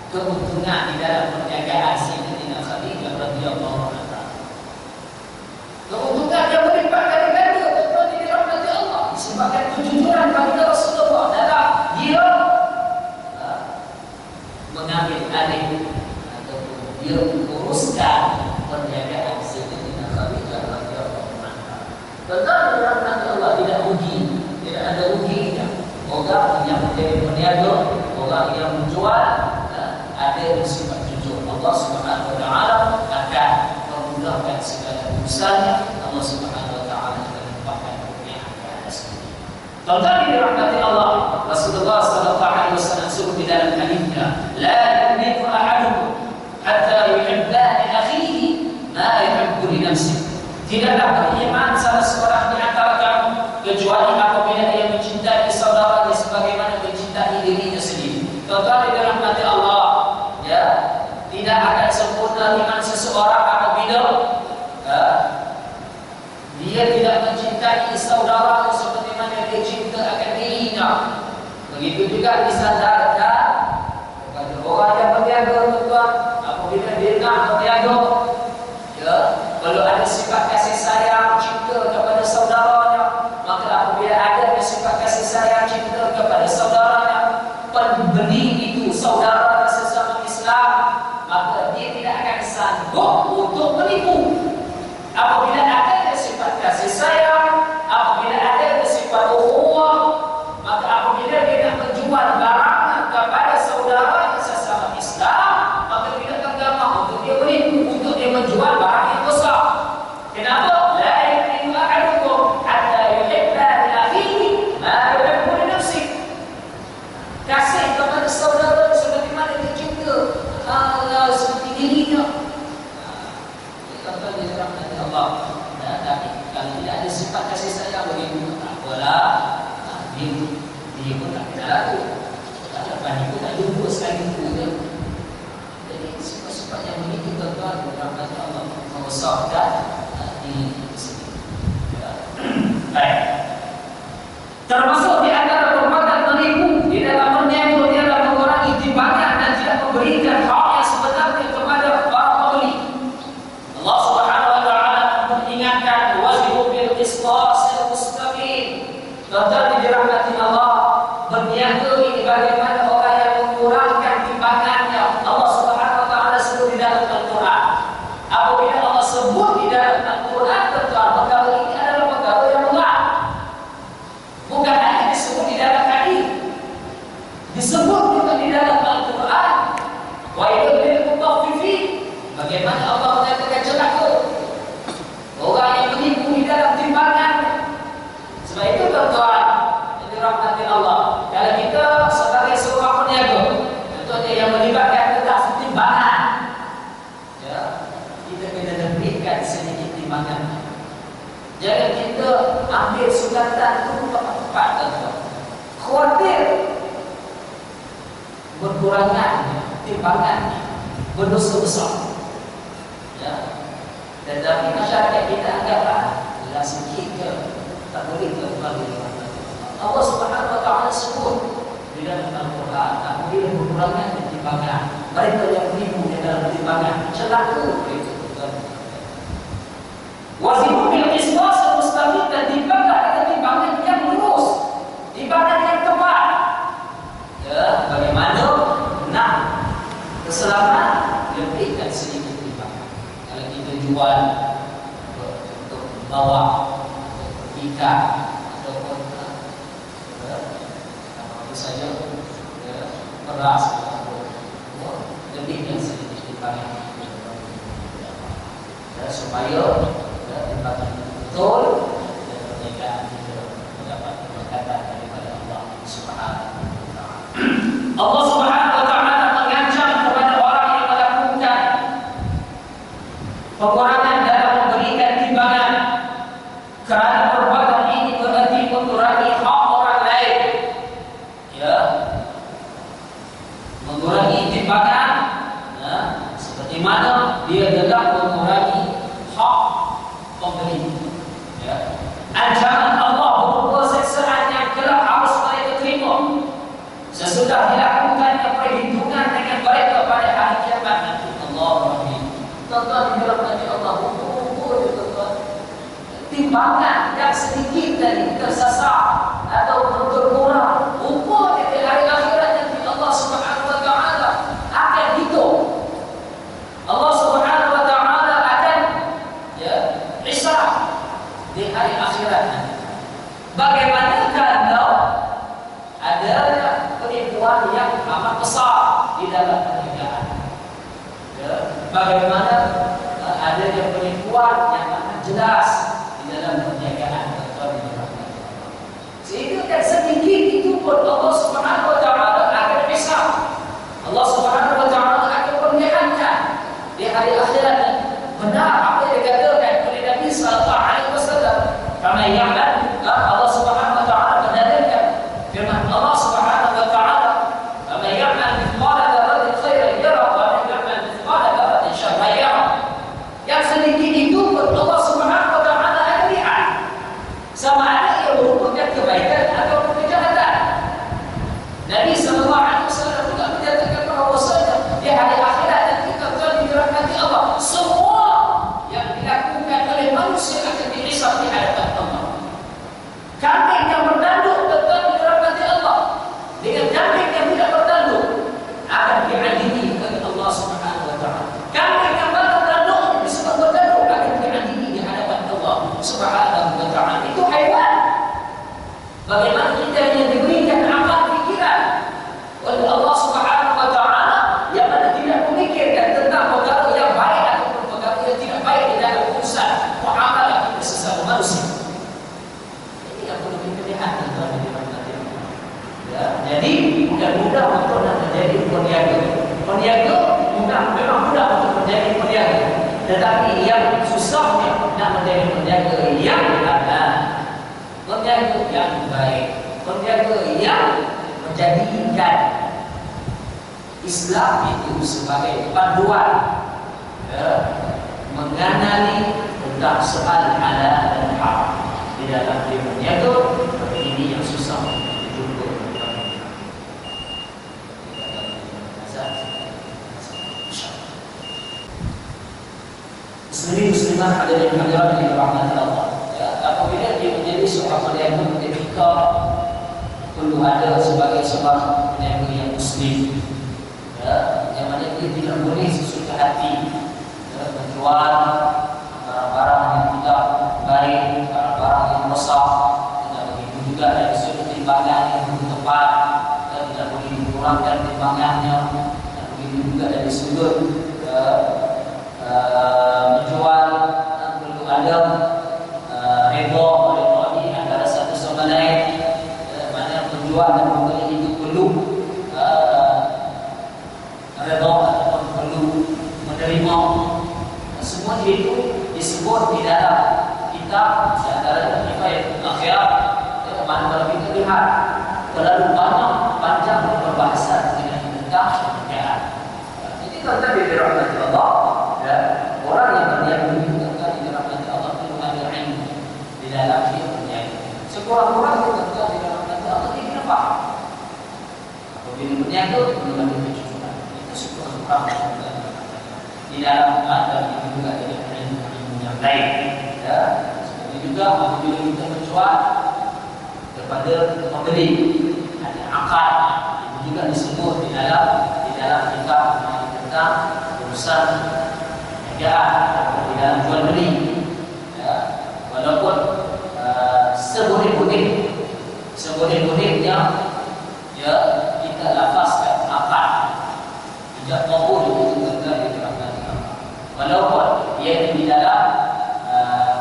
keuntungan di dalam perniagaan Sayyidatina Khadijah radhiyallahu anha. Keuntungan yang berlipat kali ganda tentu dirahmati Allah disebabkan kejujuran baginda Rasulullah dalam dia mengambil alih ataupun dia menguruskan perniagaan Sayyidatina Khadijah radhiyallahu anha. Tentang dirahmati Allah tidak rugi, tidak ada ruginya. Orang yang menjadi peniaga, orang yang menjual ada sifat jujur. Allah Subhanahu wa taala akan memudahkan segala urusannya. Allah Subhanahu wa taala akan limpahkan kurniaan ke atasnya. Tentang dirahmati Allah, Rasulullah sallallahu alaihi wasallam sebut di dalam hadisnya, la yu'minu ahadukum hatta yuhibba li akhihi ma yuhibbu li nafsihi. Tidaklah beriman salah seorang di antara kamu kecuali apabila dia mencintai saudaranya sebagaimana mencintai dirinya sendiri. Tentang dirahmati Allah, ya, tidak akan sempurna iman seseorang apabila dia tidak mencintai saudaranya sebagaimana dia cinta akan dirinya. Begitu juga disandarkan kepada orang yang berniaga, tuan, apabila dia nak berniaga, ya, kalau ada sifat kasih sayang, cinta kepada saudaranya, maka apabila ada sifat kasih sayang, cinta kepada saudaranya, pembeli itu saudara sesama Islam, maka dia tidak akan sanggup untuk menipu. Apabila ada sifat kasih sayang, apabila ada sifat ukhuwah, maka apabila dia nak menjual barang kepada saudara sesama Islam, maka tidak akan gampang untuk dia menipu, untuk dia menjual barang yang besar. Kenapa? La yu'minu ahadukum hatta yuhibba li akhihi ma yuhibbu li nafsihi. Kasih kepada saudara sebagaimana dia cinta seperti dirinya. Contoh dia rahmati Allah. Tapi kalau tidak ada sifat kasih sayang begitu, tak apalah. Dia pun tak kena laku. Tak dapat dia pun tak jumpa sekali itu. Jadi sifat-sifat yang begitu tuan-tuan rahmati Allah membesarkan di sini. Baik. Termasuk di antara perbuatan menipu di dalam berniaga ialah mengurangi timbangan dan tidak memberikan hak yang sebenarnya kepada para pembeli. Allah Subhanahu wa taala mengingatkan wazinu bil qisṭasil mustaqim. Tentang dirahmati Allah, berniaga ini bagaimana orang yang mengurangkan timbangannya. Allah Subhanahu wa taala sebut di dalam Al-Quran. Apabila Allah sebut di dalam Al-Quran tentang perkara ini adalah perkara yang berat. Bukan hanya disebut di dalam hadis, disebut juga di dalam Al-Quran. Wa yadlil mutaffifin. Bagaimana Allah menyatakan celaka orang yang menipu di dalam timbangan. Sebab itu tuan-tuan yang dirahmati Allah, kalau kita sebagai seorang peniaga, contohnya yang melibatkan tentang timbangan, ya, kita kena lebihkan sedikit timbangan. Jangan kita ambil sukatan itu tepat-tepat, tuan-tuan. Khawatir berkurangan timbangan berdosa besar. Ya. Tetapi masyarakat kita anggaplah adalah sedikit ke, tak boleh ke bagi Allah Subhanahu Wa Taala sebut di dalam Al-Quran, apabila kekurangan dan timbangan, mereka yang menipu di dalam timbangan, celaka mereka. Wazinu bil qisas mustaqim, dan timbanglah dengan timbangan yang lurus, timbangan yang tepat. Ya, bagaimana nak keselamatan, lebihkan sedikit timbangan. Kalau kita jual untuk bawa ikan ataupun apa saja, beras, lebihkan sedikit timbangan supaya timbangan betul dan pernikahan kita mendapat keberkatan daripada Allah Subhanahu Wa Taala. Allah Subhanahu Wa Taala mengancam kepada orang yang melakukan pengurangan dalam memberikan timbangan, kerana perbuatan ini berarti mengurangi hak orang lain. Ya, mengurangi timbangan, seperti mana dia adalah mengurangi hak pemberi. Ya, ancaman Allah berupa siksaan yang kelak harus mereka terima sesudah dilakukannya perhitungan dengan mereka pada hari kiamat nanti. Allahumma tuan-tuan dirahmati Allah, ukur tuan-tuan, timbangan yang sedikit tadi tersasar atau berkurang, ukur di hari akhirat nanti Allah Subhanahu Wa Taala akan hitung. Allah Subhanahu Wa Taala akan hisab di hari akhirat nanti. Bagaimana kalau ada penipuan yang amat besar di dalam pernikahan? Ya, bagaimana adanya penipuan yang amat jelas di dalam perniagaan, sehingga kan sedikit itu pun Allah Subhanahu Wa Taala akan hisab. Allah Subhanahu Wa Taala akan perlihatkan di hari akhirat benar apa yang dikatakan oleh Nabi Sallallahu Alaihi Wasallam. Karena yang Allah Subhanahu Wa Taala menandakan firman Allah Subhanahu Wa Taala, "Man ya'mal mithqala dzarratin khairan yarah wa man ya'mal mithqala dzarratin syarran yarah." Yang sedikit itu pun Allah Subhanahu Wa Taala akan lihat, sama ada ia merupakan kebaikan atau kejahatan. Nabi Sallallahu Alaihi Wasallam juga menyatakan bahawasanya di hari akhirat nanti tuan-tuan dirahmati Allah, semua yang dilakukan oleh manusia akan dihisab di hadapan Allah. Kambing yang bertanduk tuan-tuan dirahmati Allah dengan kambing yang tidak bertanduk akan diadili oleh Allah Subhanahu Wa Taala. Kambing yang bertanduk disebut bertanduk akan diadili di hadapan Allah Subhanahu Wa Taala. Itu haiwan. Bagaimana kita yang diberikan akal pikiran oleh Allah Subhanahu Wa Taala yang mana tidak memikirkan tentang perkara yang baik ataupun perkara yang tidak baik di dalam urusan muamalah kita sesama manusia. Ini yang perlu kita lihat tuan-tuan dan puan-puan. Ya, jadi bukan mudah untuk nak menjadi peniaga. Peniaga memang mudah untuk menjadi peniaga, tetapi yang susahnya nak menjadi peniaga yang halal, peniaga yang baik, peniaga yang menjadikan Islam itu sebagai panduan, mengenali tentang soal halal dan haram di dalam berniaga. Ini yang susah dijumpa. Muslimin muslimat hadirin hadirat yang dirahmati Allah. Ya, apabila dia menjadi seorang peniaga, ketika perlu ada sebagai seorang peniaga yang muslim, ya, yang mana dia tidak boleh sesuka hati, ya, menjual barang-barang yang tidak baik, barang-barang yang rosak. Tidak begitu juga dari sudut timbangan yang belum tepat, ya, tidak boleh dikurangkan timbangannya. Dan begitu juga dari sudut menjual, perlu ada reda oleh antara satu sama lain. Mana penjual dan pembeli itu perlu reda ataupun perlu menerima. Semua itu disebut di dalam kitab di antara kitab akhirat. Mana kalau kita lihat terlalu banyak panjang perbahasan tentang perniagaan. Jadi tuan-tuan dirahmati Allah, ya, orang sekurang-kurangnya tuan-tuan di dalam kata Allah dia faham. Apabila menyangkut mengenai kecukupan itu sekurang-kurangnya di dalam dan itu juga tidak ilmu yang lain. Ya, seperti juga apabila kita menjual kepada pembeli ada akad, itu juga disebut di dalam kitab tentang urusan perniagaan atau di dalam jual beli. Ya, walaupun seboleh-bolehnya ya kita lafazkan akad tidak maupun itu tentang diterapkan walaupun ia di dalam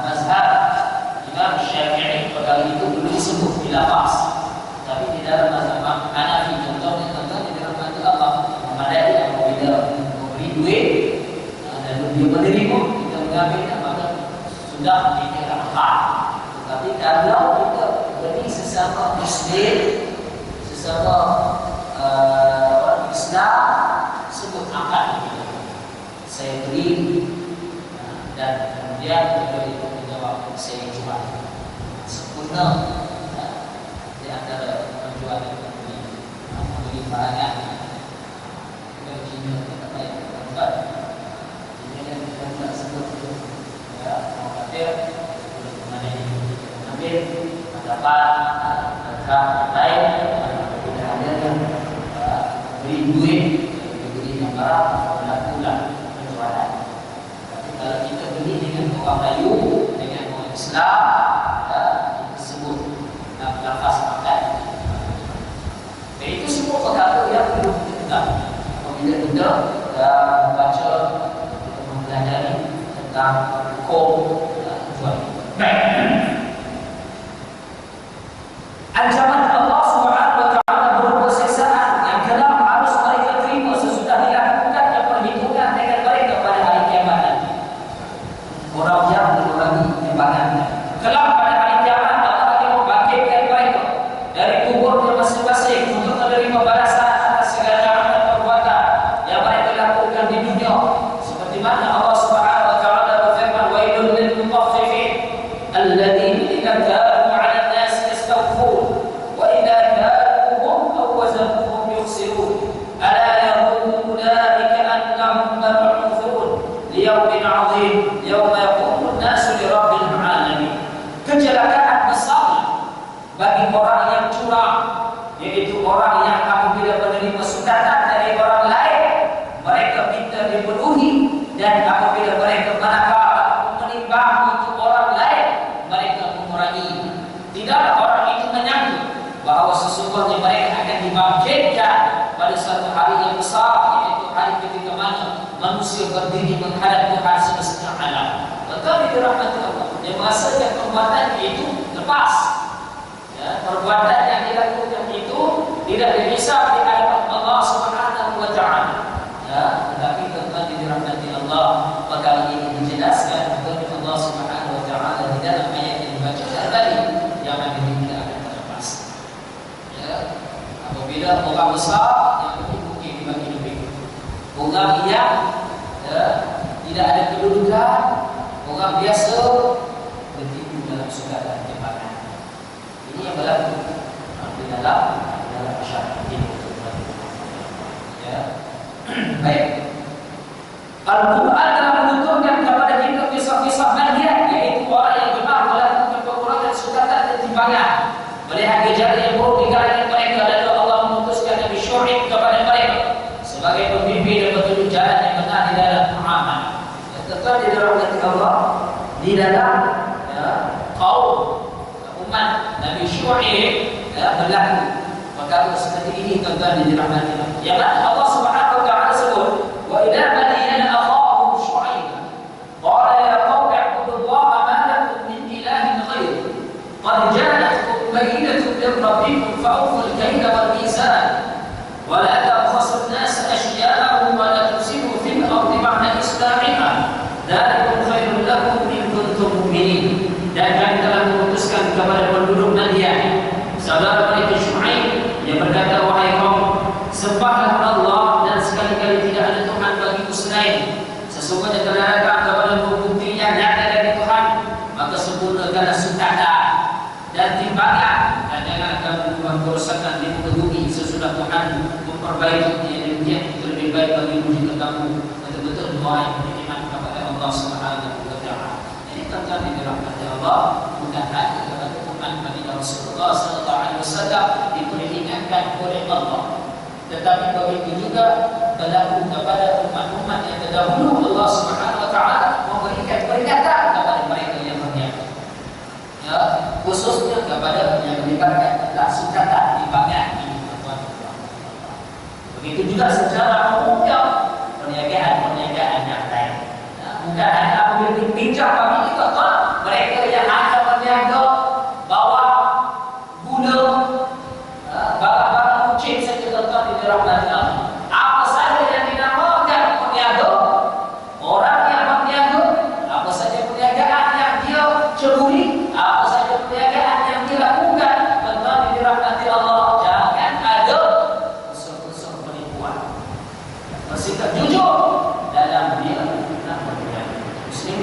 mazhab Imam Syafi'i perkara itu belum disebut di lafaz, tapi di dalam mazhab Hanafi contohnya tentang diterapkan Allah memadai apabila memberi duit dan dia menerima kita mengambil maka sudah dikira akad. Tapi kalau kita beri sesama Muslim, sesama orang Islam, sebut akad itu. Saya beri dan kemudian beliau itu menjawab saya jual. Sempurna di antara penjual dan pembeli barangan. Kita Cina tak baik tempat. Ini yang kita tak sebut itu. Ya, mau kata mana ini? Ambil dapat harga baik, tidak ada yang beri duit, beri yang barang, bulan-bulan penjualan. Tapi kalau kita beli dengan orang Melayu, dengan orang Islam, kita sebut lafaz makan. Dan itu semua perkara yang perlu kita tahu. Apabila kita membaca, kita mempelajari tentang hukum jual. Baik. Ancaman Allah Subhanahu wa taala berupa siksaan yang kelak harus mereka terima sesudah dilakukannya perhitungan dengan mereka pada hari kiamat nanti. Orang yang mengurangi timbangannya. Kelak pada hari kiamat Allah akan membangkitkan mereka dari kuburnya masing-masing untuk menerima balasan atas segala amal perbuatan yang mereka lakukan di dunia. Seperti mana Allah Subhanahu wa taala berfirman, "Wailul lil mutaffifin alladzina idza kanu 'ala an-nasi yastawfun wa idza kaluhum aw wazanuhum yukhsirun ala yadhunnu ulaika annahum mab'uthun liyawmin 'adzim yawma yaqumu an-nasu li rabbil 'alamin." Kecelakaan besar bagi orang yang curang, yaitu orang yang apabila menerima sukatan dari orang lain mereka minta dipenuhi, dan apabila mereka menakar atau menimbang untuk orang lain mereka mengurangi. Tidaklah orang itu menyangka bahawa sesungguhnya mereka akan dibangkitkan pada satu hari yang besar, yaitu hari ketika mana manusia berdiri menghadap Tuhan semesta alam. Betul dirahmati Allah. Dia merasakan perbuatan itu lepas. Ya, perbuatan yang dilakukan itu tidak dihisab di hadapan Allah Subhanahu wa taala. Ya, tetapi tentang dirahmati Allah, perkara ini dijelaskan oleh Allah Subhanahu wa taala di dalam ayat yang dibacakan tadi, yang mana kita akan terlepas. Ya, apabila orang besar yang mungkin dibagi lebih, orang yang tidak ada kedudukan, orang biasa bertipu dalam segala timbangan. Ini yang berlaku di dalam masyarakat ini. Ya, baik. Al-Quran telah menuturkan kepada kita kisah-kisah Madian, yaitu orang yang gemar melakukan kekurangan sukatan dan timbangan. Melihat gejala yang buruk di kalangan mereka, lalu Allah memutuskan Nabi Syuaib kepada mereka sebagai pemimpin dan petunjuk jalan yang benar di dalam amal. Tetap di dalam Allah di dalam kaum umat Nabi Syuaib berlaku perkara seperti ini, tuan-tuan yang dirahmati Allah. Yang Allah Subhanahu wa taala sebut, wa ila madiyana akhahum syu'aiban qala ya qaumi ibudullaha ma lakum min ilahin ghairuh qad ja'atkum bayyinatun min rabbikum fa'awful kayla wal mizan wa la tabkhasu an-nasa ashya'ahum wa la tusiru fil ardi ba'da islahiha dzalikum khairul lakum in kuntum mu'minin. Dan kami telah memutuskan kepada penduduk Madian, saudara mereka Syuaib, yang berkata, wahai kaum, sembahlah Allah dan sekali-kali tidak ada Tuhan bagiku selain. Sesungguhnya telah datang kepadamu bukti yang nyata dari Tuhan, maka sempurnakanlah sukatan dan timbangan dalam kerusakan di muka bumi sesudah Tuhan memperbaiki demikian itu lebih baik bagimu jika kamu betul-betul doa yang beriman kepada Allah Subhanahu wa taala. Ini tentang di dirahmati Allah, bukan hanya kepada umat Nabi Rasulullah sallallahu alaihi wasallam diperingatkan oleh Allah, tetapi begitu juga berlaku kepada umat-umat yang terdahulu. Allah Subhanahu wa taala memberikan peringatan kepada mereka yang berniaga, ya, khususnya kepada yang melibatkan sukatan timbangan ini. Begitu juga secara umumnya perniagaan yang lain, ya, bukan hanya apabila pinjam kami itu, mereka yang hanya berniaga bawa gula, barang-barang kucing saja tuan-tuan di dirahmati Allah. Apa saja yang dinamakan peniaga, orang yang berniaga, apa saja perniagaan yang dia ceburi, apa saja perniagaan yang dia lakukan, tuan-tuan di dirahmati Allah, jangan ada unsur-unsur penipuan. Bersikap jujur dalam dia nak berniaga.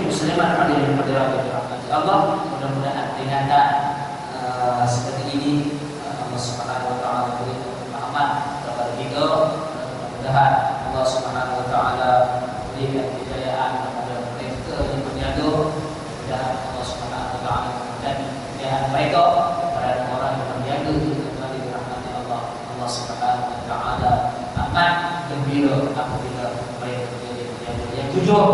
Muslimat hadirin hadirat dirahmati Allah, mudah-mudahan peringatan seperti ini Allah Subhanahu wa taala beri pemahaman kepada kita. Mudah-mudahan Allah Subhanahu wa taala berikan kejayaan kepada mereka yang berniaga. Mudah-mudahan Allah Subhanahu wa taala memberikan kejayaan mereka kepada orang yang berniaga kembali dirahmati Allah. Allah Subhanahu wa taala amat gembira apabila mereka menjadi berniaga yang jujur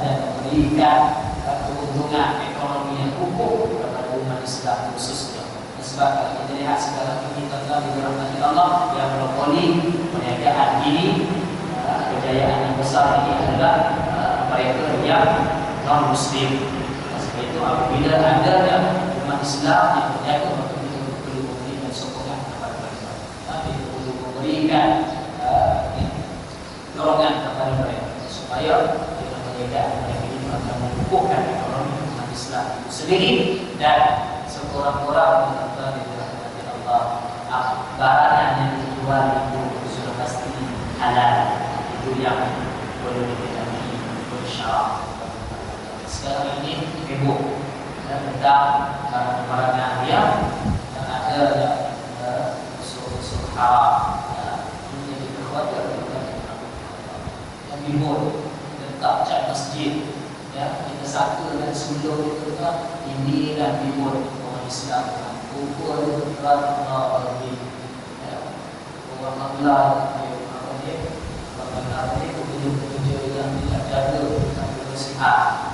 dan memberikan keuntungan ekonomi yang utuh kepada umat Islam khususnya. Sebab kalau kita lihat segala tuan-tuan dirahmati Allah yang monopoli perniagaan ini, kejayaan yang besar ini adalah mereka yang non Muslim. Sebab itu apabila ada yang umat Islam yang berniaga, maka kita perlu memberikan sokongan kepada mereka. Tapi perlu memberikan dorongan kepada mereka supaya dengan perniagaan mereka ini akan mengukuhkan ekonomi umat Islam itu sendiri dan sekurang-kurang tuan-tuan dirahmati Allah, barang yang dijual itu sudah pasti halal, itu yang boleh diketahui bersyarat. Sekarang ini heboh tentang barang-barang yang ada unsur haram. Ini jadi khawatir yang heboh tentang cat masjid. Ya, kita satu dan sebelum itu kan ini dan heboh Islam, ukur Allah lebih, orang Allah ini pekerja yang tidak jaga kebersihan,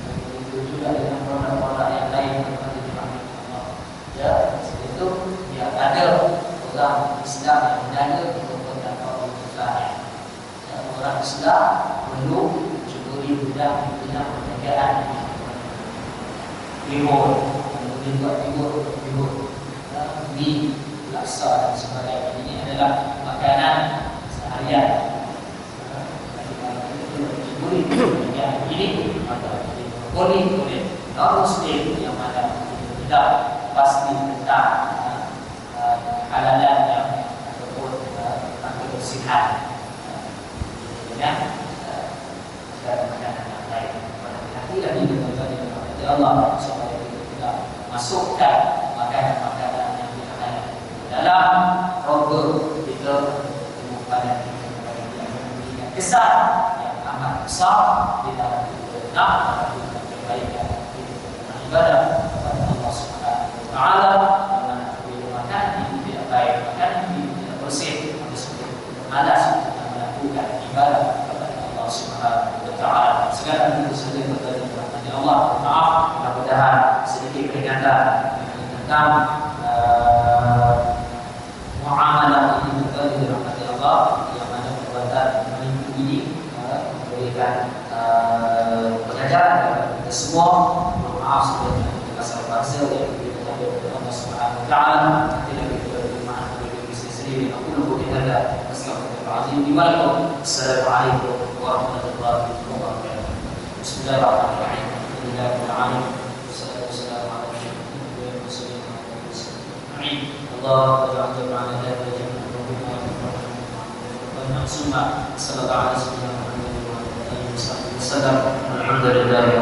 begitu juga dengan produk-produk yang lain kepada Allah. Ya, itu dia ada orang Islam yang menjaga produk-produk lain. Orang Islam perlu mencuri bidang perniagaan timur, timur, mie, laksa dan sebagainya. Ini adalah makanan seharian. Ini boleh non Muslim yang mana tidak pasti tentang halalan yang ataupun kebersihan. Dengan makanan yang lain. Hati-hati lagi dengan Allah supaya kita tidak masukkan makanan-makanan yang tidak halal dalam rogo kita pada yang memberikan kesan yang amat besar di dalam kita nak melakukan kebaikan ibadah kepada Allah Subhanahu wa taala. Dengan bila makan ini tidak baik, makan ini tidak bersih, habis itu malas untuk melakukan ibadah kepada Allah Subhanahu wa taala. Segala itu saja berkaitan dengan Allah. Maaf, mudah-mudahan sedikit peringatan tentang muamalah ini berkaitan dengan Allah, yang mana perbuatan menipu ini memberikan pengajaran kepada kita semua. Maaf sebelumnya kita salah-salah yang kita tanya kepada Allah Subhanahu wa taala. Tidak kita bermaaf kepada diri sendiri. Aku lupa kita ada Assalamualaikum warahmatullahi wabarakatuh. Bismillahirrahmanirrahim. Alhamdulillahirrahmanirrahim. Wassalamualaikum warahmatullahi wabarakatuh. Allah ta'ala sallallahu alaihi wasallam. Alhamdulillah.